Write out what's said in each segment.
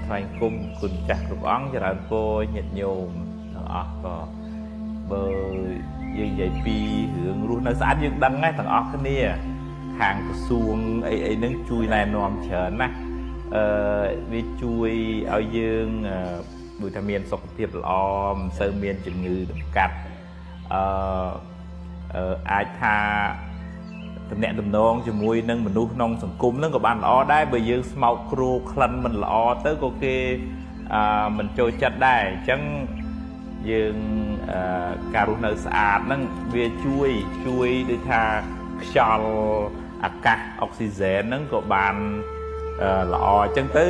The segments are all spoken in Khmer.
ថ្វាយគុំគុណចាស់គ្រប់អង្គច្រើនពរញាតិញោមទាំងអស់ក៏បើយើងនិយាយពីរឿងរស់នៅស្អាតយើងដឹងហើយទាំងអស់គ្នាខាងក្រសួងអីហ្នឹងជួយណែនាំច្រើនណាស់វាជួយឲ្យយើងដូចថាមានសុខភាពល្អមិនសូវមានជំងឺតម្កាត់អាចថាតំណែងតំណងជាមួយនឹងមនុស្សក្នុងសង្គមហ្នឹងក៏បានល្អដែរបើយើងស្មោកគ្រោក្លិនមិនល្អទៅក៏គេមិនចូលចិត្តដែរអញ្ចឹងយើងការរស់នៅស្អាតហ្នឹងវាជួយដូចថាខ្យល់អាកាសអុកស៊ីហ្សែនហ្នឹងក៏បានល្អអញ្ចឹងទៅ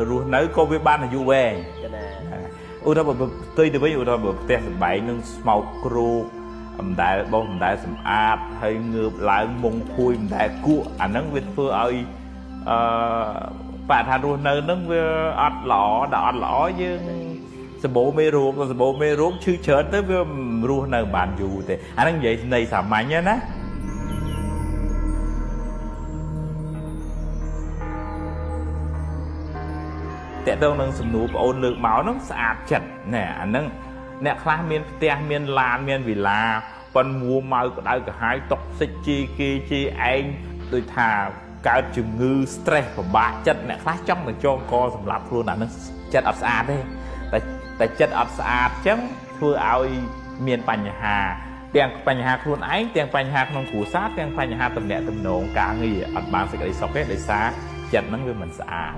រស់នៅក៏វាបានអាយុវែងឧទាហរណ៍បើផ្ទុយទៅវិញឧទាហរណ៍បើផ្ទះសម្បែងនឹងស្មោកគ្រោកមិនដែលបោះមិនដែលសម្អាតហើយងើបឡើងមុងភួយមិនដែលគក់អាហ្នឹងវាធ្វើឲ្យបរិស្ថានរស់នៅហ្នឹងវាអត់ល្អដល់អត់ល្អយើងសម្បូរមេរោគឈឺច្រើនទៅវារស់នៅបានយូរទេអាហ្នឹងនិយាយន័យសាមញ្ញណាតើតើនឹងសំណួរបងអូនលើកមកហ្នឹងស្អាតចិត្តណែអាហ្នឹងអ្នកខ្លះមានផ្ទះមានឡានមានវិឡាប៉ុនមួម៉ៅក្តៅក្រហាយតុកសិចជីគេជីឯងដូចថាកើតជំងឺ stress ពិបាកចិត្តអ្នកខ្លះចង់ទៅចងកសម្រាប់ខ្លួនអាហ្នឹងចិត្តអត់ស្អាតទេតែចិត្តអត់ស្អាតអញ្ចឹងធ្វើឲ្យមានបញ្ហាទាំងបញ្ហាខ្លួនឯងទាំងបញ្ហាក្នុងគ្រួសារទាំងបញ្ហាទំនាក់ទំនងការងារអត់បានសេចក្តីសុខទេដោយសារចិត្តហ្នឹងវាមិនស្អាត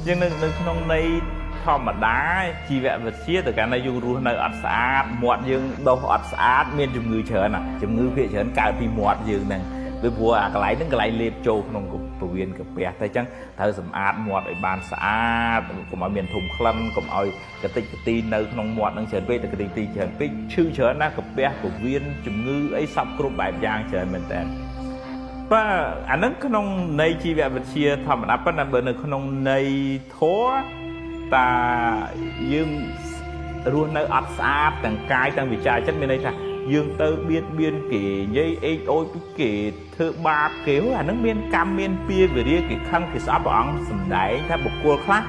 យើងនៅក្នុងន័យធម្មតាជីវវិទ្យាទៅកាន់តែយើងរស់នៅអត់ស្អាតមាត់យើងដុសអត់ស្អាតមានជំងឺច្រើនណាជំងឺភាគច្រើនកើតពីមាត់យើងហ្នឹងពីព្រោះអាកន្លែងហ្នឹងកន្លែងលេបចូលក្នុងពោះវៀនកាពះតែអញ្ចឹងត្រូវសម្អាតមាត់ឲ្យបានស្អាតកុំឲ្យមានធុំក្លិនកុំឲ្យកតិចកទីនៅក្នុងមាត់ហ្នឹងច្រើនពេកតែកតិចទីច្រើនពេកឈឺច្រើនណាកាពះពោះវៀនជំងឺអីសពគ្រប់បែបយ៉ាងច្រើនមែនតើបាទអាហ្នឹងក្នុងន័យជីវវិទ្យាធម្មតាប៉ុន្តែបើនៅក្នុងន័យធម៌តាយើងរស់នៅអត់ស្អាតទាំងកាយទាំងវិចារចិត្តមានន័យថាយើងទៅបៀតបៀនគេនិយាយអេចអូចពីគេធ្វើបាបគេអាហ្នឹងមានកម្មមានពៀវិរិយគេខឹងគេស្អប់ព្រះអង្គសម្ដែងថាបុគ្គលខ្លះ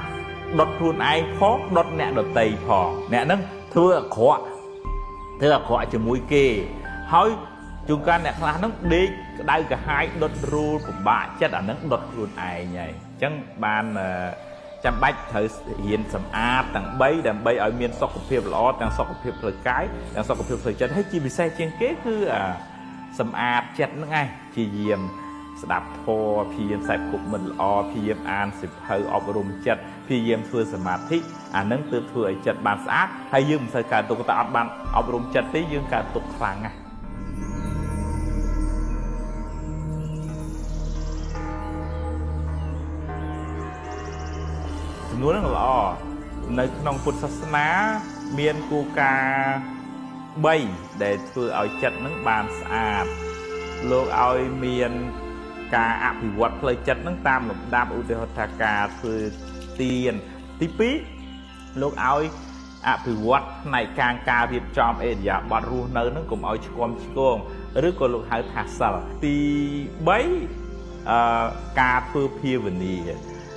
ដុតខ្លួនឯងផងដុតអ្នកដតីផងអ្នកហ្នឹងធ្វើអាក្រក់ជាមួយគេហើយជួនកាលអ្នកខ្លះហ្នឹងដេកក្តៅក្រហាយដុតរូលពិបាកចិត្តអាហ្នឹងដុតខ្លួនឯងហើយអញ្ចឹងបានចាំបាច់ត្រូវរៀនសម្អាតទាំង3ដើម្បីឲ្យមានសុខភាពល្អទាំងសុខភាពផ្លូវកាយទាំងសុខភាពផ្លូវចិត្តហើយជាពិសេសជាងគេគឺសម្អាតចិត្តហ្នឹងឯងព្យាយាមស្ដាប់ធម៌ព្យាយាមខ្សែគប់មិនល្អព្យាយាមអានសិភៅអប់រំចិត្តព្យាយាមធ្វើសមាធិអាហ្នឹងទើបធ្វើឲ្យចិត្តបានស្អាតហើយយើងមិនសូវកើតទុក្ខតែអត់បានអប់រំចិត្តទេយើងកើតទុក្ខខ្លាំងណាស់ចំនួនហ្នឹងល្អនៅក្នុងពុទ្ធសាសនាមានគោលការណ៍3ដែលធ្វើឲ្យចិត្តហ្នឹងបានស្អាតលោកឲ្យមានការអភិវឌ្ឍផ្លូវចិត្តហ្នឹងតាមលំដាប់ឧទាហរណ៍ថាការធ្វើទានទី2លោកឲ្យអភិវឌ្ឍផ្នែកការរៀបចំអេរិយាបថរស់នៅហ្នឹងកុំឲ្យឆ្គាំឆ្គងឬក៏លោកហៅថាសិលទី3ការធ្វើភាវនា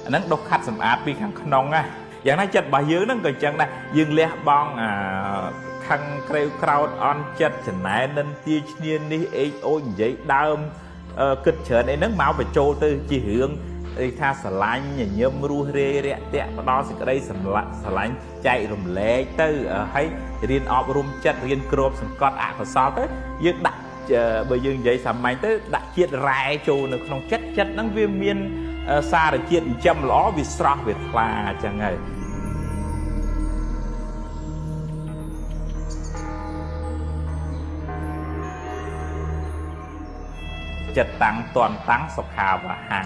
អាហ្នឹងដុសខាត់សម្អាតពីខាងក្នុងណាយ៉ាងណាចិត្តរបស់យើងហ្នឹងក៏អញ្ចឹងដែរយើងលះបង់ខឹងក្រេវក្រោតអន់ចិត្តចំណែននិន្ទាឈ្នានីសអេចអូចនិយាយដើមគិតច្រើនអីហ្នឹងមកបញ្ចូលទៅជារឿងថាស្រឡាញ់ញញឹមរស់រាយរាក់ទាក់ផ្ដល់សេចក្តីស្រឡាញ់ចែករំលែកទៅហើយរៀនអប់រំចិត្តរៀនគ្របសង្កត់អកុសលទៅយើងដាក់បើយើងនិយាយសាមញ្ញទៅដាក់ជាតិរ៉ែចូលនៅក្នុងចិត្តហ្នឹងវាមានសារជាតិចិញ្ចឹមល្អវាស្រស់វាថ្លាអញ្ចឹងហើយចិត្តតាំងតន់តាំងសុខាវហੰ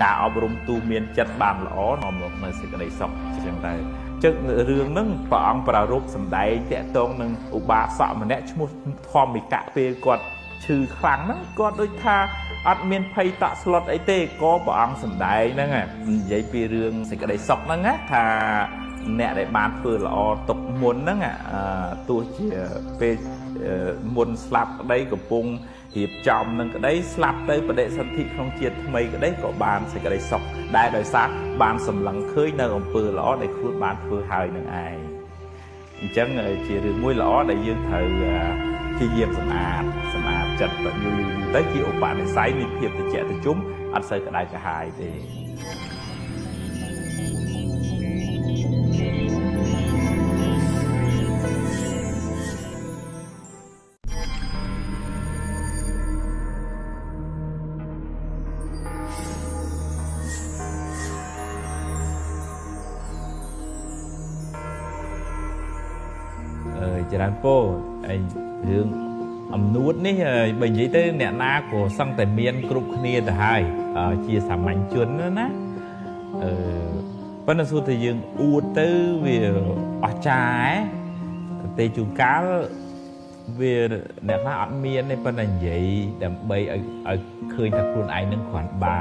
ការអប់រំទូមានចិត្តបានល្អនាំមកនៅសេចក្តីសុខអញ្ចឹងដែរចឹងរឿងហ្នឹងព្រះអង្គប្រារព្ធសម្ដែងតាក់ទងនឹងឧបាសកម្នាក់ឈ្មោះធម្មិកៈពេលគាត់ឈឺខ្លាំងហ្នឹងគាត់ដូចថាអត់មានភ័យតក់ស្លុតអីទេក៏ព្រះអង្គសម្ដែងហ្នឹងនិយាយពីរឿងសេចក្តីសុខហ្នឹងថា nè để bán phơi lọ tục muốn đó ngạ tôi chỉ về muốn slap ở đây của bung hiệp chồng nâng cái đấy slap tới và để sân thị không chia mấy cái đấy của bạn sẽ cái đấy sọc đại đời sát bạn sầm lắng khơi nơi ông phơi lọ để khuất bán phơi hai nâng ai chẳng chỉ được môi lọ để dương thời khi diêm sầm ạt chật và như tới khi ông bạn này say đi hiệp thì trẻ thì chúng anh xây cái đại cả hai thìจะนั้นโป้ไอ้เรื่องอำนูดนี่bây giờ tới nè na của sangแต่เมียนกรุ๊ปนี้แต่ให้เชียร์สามัญชนนะปัญหาสุดที่ยังอูดtới về ở tráiแต่จุกาvề nè na ởเมียนในปัญหาใหญ่แต่ไปเคยทักคนไอ้นั่งขวัญบา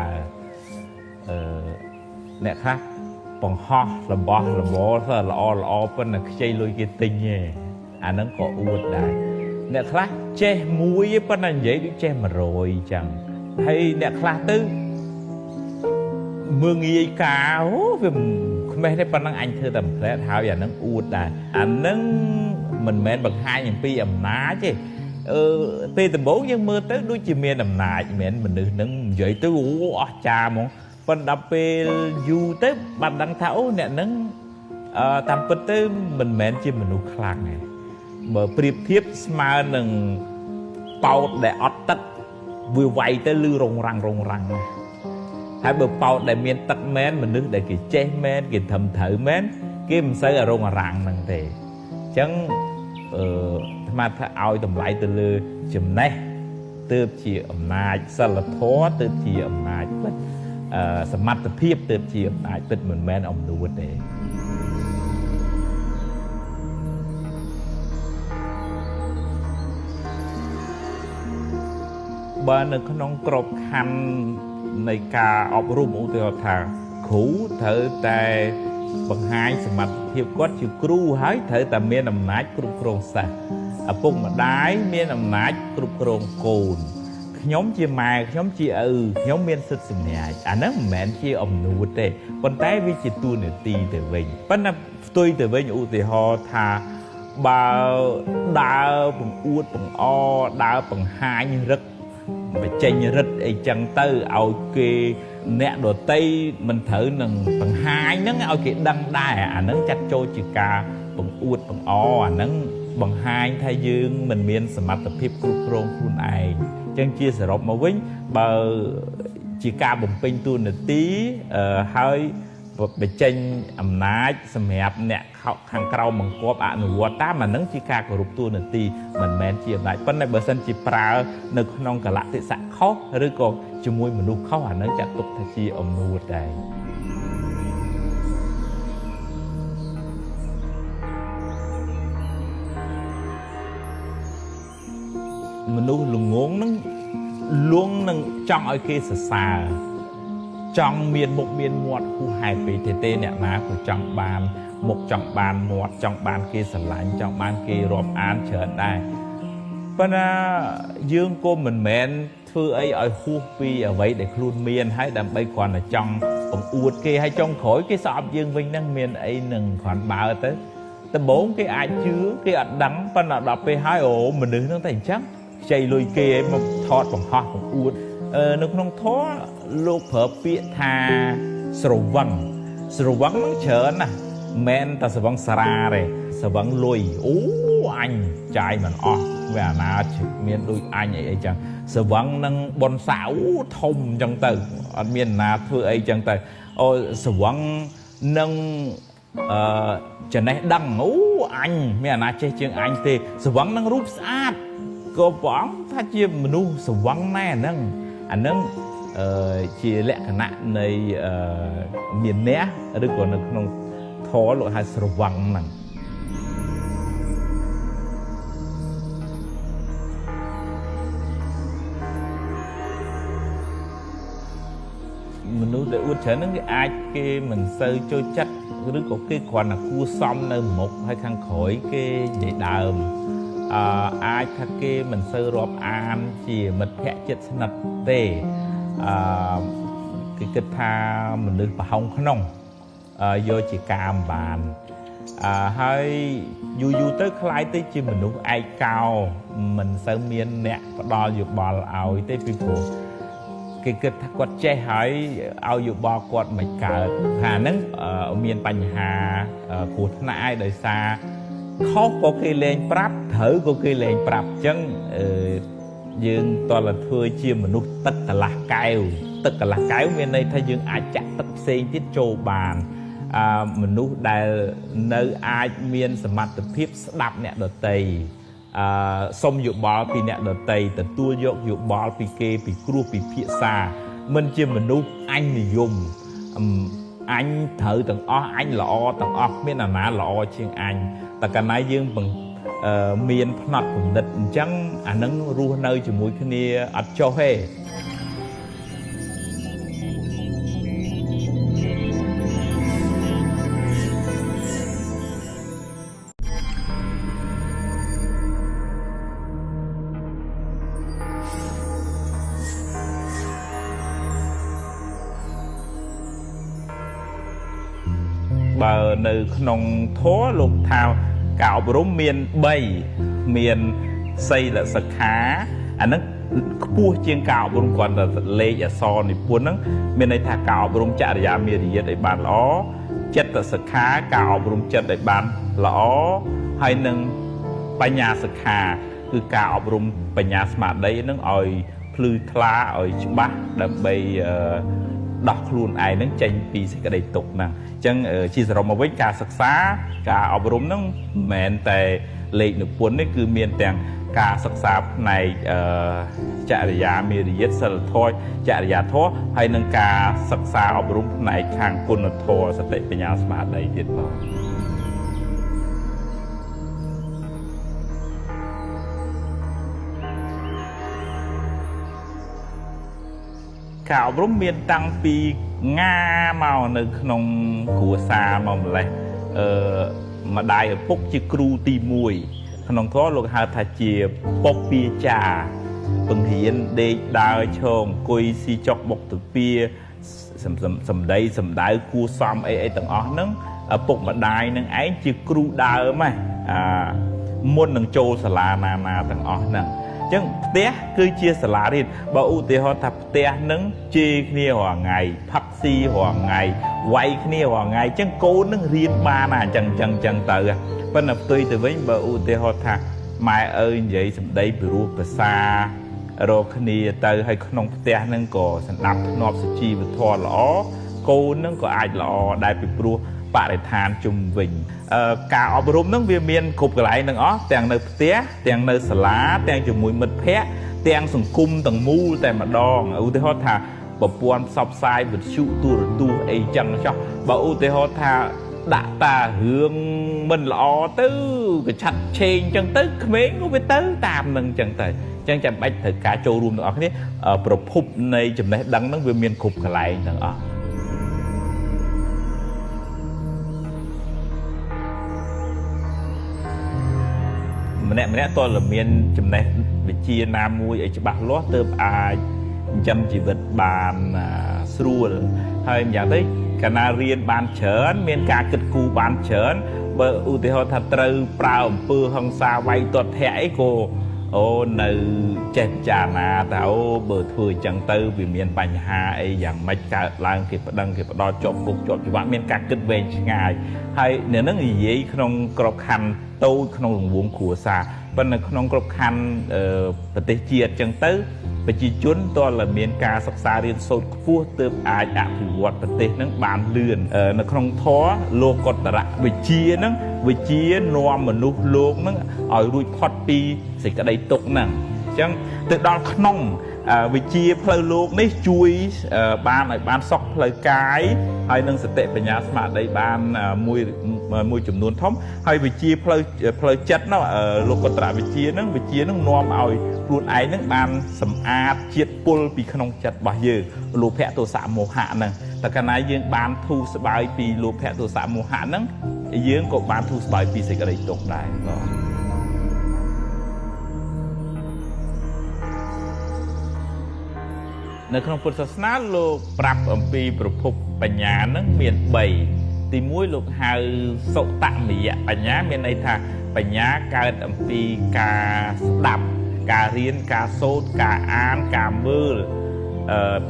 nè khác bằng ho là bò là oปัญหาใจลอยกิติงเนี่ยanh nó có uất đại nè khác che muối với bên anh vậy cũng che mà rồi chẳng hay nè khác tư mương gì cả vì mấy cái bên anh thưa tầm thế thao và nó uất đại anh nó mình men bằng hai những pi ẩm ná chứ pi tầm 4 nhưng mưa tới đôi chim miền ẩm ná miền mình được nâng vậy tới cha mong bên đập pi du tới bàn đăng thảo nè nâng tầm bữa tới mình men chim mình nụ khạc này mở priệp thiếp mà nâng bao để ót tắt vừa vay tới lư rồng răng hai bờ bao để miền tắt men mình nước để cái che men cái thầm thở men cái mình xây ở rồng răng nâng thế chẳng màถ้าเอาตำไหลตะลือจุ่มแน่เติบเฉียอำนาจสลัดท้อเติบเฉียอำนาจเป็นสมัติเพียบเติบเฉียอำนาจเป็นเหมือนแม่นอมดูดเองบ้านขนมกรอบคันในการอบรมอุตสาหกรรมขู่เธอแต่บางหายสมัติเพียบก็จะครูหายเธอแต่เมียนอำนาจกรุบกรองสัตว์ปุ่มมาได้เมียนอำนาจกรุบกรองโกนย้อมเชียมาย้อมเชียย้อมเมียนสุดสมัยอันนั้นแม่นเชียอมนูดเต้คนใต้วิจิตตัวเหนือตีแต่เวงปั้นนับตัวแต่เวงอุติฮอทาบ่าวดาวปังอูดปังอ้อดาวปังหายรึกไปเจนรึดไอ้จังเตอร์เอาเกเนะโดดตีมันเถอะหนึ่งปังหายนั่งเอาเกดังได้อันนั้นจัดโจจิกาปังอูดปังอ้ออันนั้นบังหายไทยยืงมันเมียนสมัติพิบกรุบกรองคุณไอจังเชียสรบมาวิ่งเบอร์จิกาบุ๋มเป็นตัวหนึ่งตีให้ไปเจนอำนาจสมัยเนี่ยขังเรามังกรอ่ะหนูว่าตามันนั่งจิกากรุบตัวหนึ่งตีมันแมนเชียได้ปั้นในเบอร์สันจิปราหนึ่งน้องกะละติสะเขาหรือก็จมวยมันดูเขาหันนั่งจัดตุกทัชีอมนูดได้มันดูลุงงงนั่งล้วงนั่งจ้องไอ้เคสซาจ้องเมียนบกเมียนหมวดผู้หายไปเต้เนี่ยนะผู้จ้องบานหมกจ้องบานหมวดจ้องบานเกสลายจ้องบานเกรวมอ่านเฉินได้เพราะน่ะยืงก้มเหมือนแมนคือไอ้คู่ปีเอาไว้đểครูเมียนให้ดำไปก่อนlàจ้องผมอวดเกให้จ้องขอยcáiสอบยืงวิ่งนั่งเมียนไอ้หนึ่งขอนบ่าวtớiแต่4cái ai chứa cáiอัดđắng เพราะน่ะดับไปให้โอ้มันนึกตั้งแต่จังใจลอยเกมาทอดของฮอของอวดนึกน้องท้อลูกเผอเปียทาสรวังมันเฉินน่ะแมนแต่สวังสราเลยสวังลอยโอ้อันใจมันออกเวลาหน้าเมียนดูอันใหญ่จังสวังนั่งบนสาวทมจังเตออันเมียนหน้าเพื่อไอ้จังเตอโอ้สวังนั่งจะไหนดังโอ้อันเมียนหน้าเชี่ยงอันเตสวังนั่งรูปสะอาดก็ป๋องถ้าเชี่ยมนุษย์สวังแน่นั่งอันนั้นchỉ lẽ khả năngในmiền néหรือก่อนน้องท้อหรือหาสระวังนั่นมนุษย์ได้อุดเฉินนั่นก็อาจเกมันเซอร์โจจัด ឬក៏គេគ្រាន់តែគួសមនៅមុខហើយខាងក្រោយគេនិយាយដើមអាចថាគេមិនសូវរាប់អានជាមិត្តភក្តិជិតស្និទ្ធទេគេគិតថាមនុស្សប្រហោងក្នុងយកជាការមិនបានហើយយូរទៅคล้ายទៅជាមនុស្សឯកោមិនសូវមានអ្នកផ្ដល់យោបល់ឲ្យទេពីព្រោះគេគិតថាគាត់ចេះហើយឲ្យយោបល់គាត់មិនកើតថាហ្នឹងមានបញ្ហាគ្រោះថ្នាក់ឯដោយសារខុសក៏គេលែងប្រាប់ត្រូវក៏គេលែងប្រាប់អញ្ចឹងយើងតលធ្វើជាមនុស្សទឹកកន្លះកែវទឹកកន្លះកែវមានន័យថាយើងអាចចាក់ទឹកផ្សេងទៀតចូលបានមនុស្សដែលនៅអាចមានសមត្ថភាពស្ដាប់អ្នកដទៃសុំយោបល់ពីអ្នកដទៃទទួលយកយោបល់ពីគេពីគ្រូពិភាក្សាមិនជាមនុស្សអញនិយមអញត្រូវទាំងអស់អញល្អទាំងអស់គ្មានអាណាល្អជាងអញតែកាលណាយើងមានផ្នត់គំនិតអញ្ចឹងអានឹងរស់នៅជាមួយគ្នាអត់ចុះទេបើនៅក្នុងធម៌លោកថាការអប់រំមាន3មានសីលសិក្ខាអាហ្នឹងខ្ពស់ជាងការអប់រំគ្រាន់តែលេខអក្សរនិពន្ធហ្នឹងមានន័យថាការអប់រំចរិយាមារយាទឲ្យបានល្អចិត្តសិក្ខាការអប់រំចិត្តឲ្យបានល្អហើយនឹងបញ្ញាសិក្ខាគឺការអប់រំបញ្ញាស្មារតីហ្នឹងឲ្យភ្លឺថ្លាឲ្យច្បាស់ដើម្បីដោះខ្លួនឯងហ្នឹងចេញពីសេចក្តីទុក្ខហ្នឹងអញ្ចឹងជាសរុបមកវិញការសិក្សាការអប់រំហ្នឹងមិនមែនតែលេខនិពន្ធនេះគឺមានទាំងការសិក្សាផ្នែកចរិយាមារយាទសិលធម៌ចរិយាធម៌ហើយនឹងការសិក្សាអប់រំផ្នែកខាងគុណធម៌សតិបញ្ញាស្មារតីទៀតផងការអប់រំមានតាំងពីងាមកនៅក្នុងគ្រួសារមកម្លេះម្ដាយឪពុកជាគ្រូទី1ក្នុងធម៌លោកហៅថាជាពុកពាចាពង្រៀនដេកដើរឈរអង្គុយស៊ីចុកបុកទៅពីសំដីសំដៅគួសមអីទាំងអស់ហ្នឹងឪពុកម្ដាយនឹងឯងជាគ្រូដើមមុននឹងចូលសាលាណាទាំងអស់ហ្នឹងអញ្ចឹងផ្ទះគឺជាសាលារៀនបើឧទាហរណ៍ថាផ្ទះនឹងជេរគ្នារាល់ថ្ងៃផឹកស៊ីរាល់ថ្ងៃវាយគ្នារាល់ថ្ងៃអញ្ចឹងកូននឹងរៀនបានអញ្ចឹងទៅប៉ុន្តែផ្ទុយទៅវិញបើឧទាហរណ៍ថាម៉ែឪនិយាយសម្ដីពីរោះភាសារកគ្នាទៅហើយក្នុងផ្ទះនឹងក៏សណ្ដាប់ធ្នាប់សុជីវធម៌ល្អកូននឹងក៏អាចល្អដែរពីព្រោះបរិស្ថានជុំវិញការអប់រំហ្នឹងវាមានគ្រប់កន្លែងទាំងអស់ទាំងនៅផ្ទះទាំងនៅសាលាទាំងជាមួយមិត្តភ័ក្តិទាំងសង្គមទាំងមូលតែម្ដងឧទាហរណ៍ថាប្រព័ន្ធផ្សព្វផ្សាយវិទ្យុទូរទស្សន៍អីចឹងចុះបើឧទាហរណ៍ថាដាក់តារឿងមិនល្អទៅកឆាត់ឆេងចឹងទៅក្មេងក៏វាទៅតាមនឹងចឹងទៅចឹងចាំបាច់ត្រូវការចូលរួមទាំងអស់គ្នាប្រភពនៃចំណេះដឹងហ្នឹងវាមានគ្រប់កន្លែងទាំងអស់ម្នាក់តើមានចំណេះវិជ្ជាណាមួយឲ្យច្បាស់លាស់ទើបអាចចិញ្ចឹមជីវិតបានស្រួលហើយយ៉ាងទៅកាលណារៀនបានច្រើនមានការគិតគូរបានច្រើនបើឧទាហរណ៍ថាត្រូវប្រើអំពើហិង្សាវាយទាត់ធាក់អីក៏នៅចេះពិចារណាថាបើធ្វើអញ្ចឹងទៅវាមានបញ្ហាអីយ៉ាងម៉េចកើតឡើងគេប្តឹងគេផ្ដល់ជាប់គុកជាប់ច្បាប់មានការគិតវែងឆ្ងាយហើយនៅនឹងនិយាយក្នុងក្របខ័ណ្ឌតូចក្នុងរង្វង់គ្រួសារប៉ុន្តែក្នុងក្របខ័ណ្ឌប្រទេសជាតិអញ្ចឹងទៅប្រជាជនតើមានការសិក្សារៀនសូត្រខ្ពស់ទើបអាចអភិវឌ្ឍប្រទេសនឹងបានលឿននៅក្នុងធម៌លោកុត្តរវិជ្ជានឹងវិជ្ជានាំមនុស្សលោកនឹងឲ្យរួចផុតពីសេចក្តីទុក្ខហ្នឹងអញ្ចឹងទៅដល់ក្នុងវិជ្ជាផ្លូវលោកនេះជួយបានឲ្យបានសុខផ្លូវកាយហើយនឹងសតិបញ្ញាស្មារតីបានមួយ មួយចំនួនធំហើយវិជាផ្លូវចិត្តនោះលោកកត្រវិជានឹងនាំឲ្យខ្លួនឯងនឹងបានសម្អាតជាតិពុលពីក្នុងចិត្តរបស់យើងលោភៈទោសៈមោហៈហ្នឹងតែកាលណាយើងបានធូរស្បើយពីលោភៈទោសៈមោហៈហ្នឹងយើងក៏បានធូរស្បើយពីសេចក្តីទុក្ខដែរបាទនៅក្នុងពុទ្ធសាសនាលោកប្រាប់អំពីប្រភពបញ្ញាហ្នឹងមាន3ទី1លោកហៅសុតមយៈបញ្ញាមានន័យថាបញ្ញាកើតអំពីការស្ដាប់ការរៀនការសូត្រការអានការមើល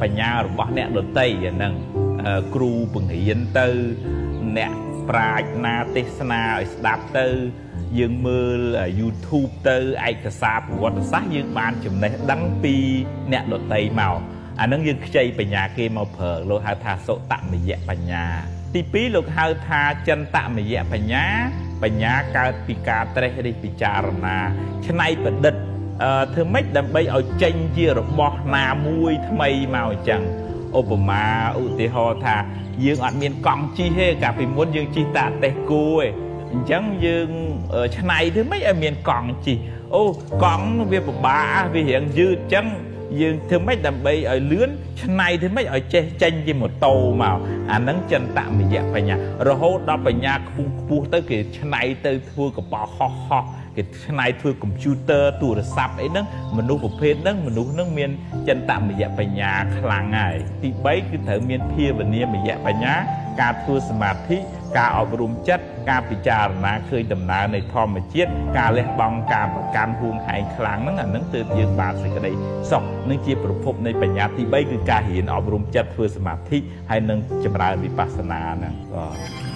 បញ្ញារបស់អ្នកដទៃហ្នឹងគ្រូបង្រៀនទៅអ្នកប្រាជ្ញណាទេសនាឲ្យស្ដាប់ទៅយើងមើល YouTube ទៅឯកសារប្រវត្តិសាស្ត្រយើងបានចំណេះដឹងពីអ្នកដទៃមកអានឹងយើងខ្ចីបញ្ញាគេមកប្រើលោកហៅថាសុតមយៈបញ្ញាទី2លោកហៅថាចិនតមយៈបញ្ញាកើតពីការត្រេះរិះពិចារណាច្នៃប្រឌិតធ្វើម៉េចដើម្បីឲ្យចេញជារបស់ណាមួយថ្មីមកអញ្ចឹងឧបមាឧទាហរណ៍ថាយើងអត់មានកង់ជិះទេកាលពីមុនយើងជិះតែតេះគោឯងអញ្ចឹងយើងច្នៃធ្វើម៉េចឲ្យមានកង់ជិះអូកង់វាពិបាកវារៀងយឺតអញ្ចឹងយើងធ្វើម៉េចដើម្បីឲ្យលឿនច្នៃធ្វើម៉េចឲ្យចេះចេញជាម៉ូតូមកអាហ្នឹងចិនតមយៈបញ្ញារហូតដល់បញ្ញាខ្ពស់ទៅគេច្នៃទៅធ្វើកប៉ាល់ហោះគេច្នៃធ្វើកុំព្យូទ័រទូរស័ព្ទអីហ្នឹងមនុស្សប្រភេទហ្នឹងមនុស្សហ្នឹងមានចិនតមយៈបញ្ញាខ្លាំងហើយទី3គឺត្រូវមានភាវនាមយៈបញ្ញាការធ្វើសមាធិការអប់រំចិត្តការពិចារណាឃើញដំណើរនៃធម្មជាតិការលះបង់ការប្រកាន់ហួងហែងខ្លាំងហ្នឹងអាហ្នឹងទើបយើងបានសេចក្តីសុខនឹងជាប្រភពនៃបញ្ញាទី3គឺការរៀនអប់រំចិត្តធ្វើសមាធិហើយនឹងចម្រើនវិបស្សនាហ្នឹងបាទ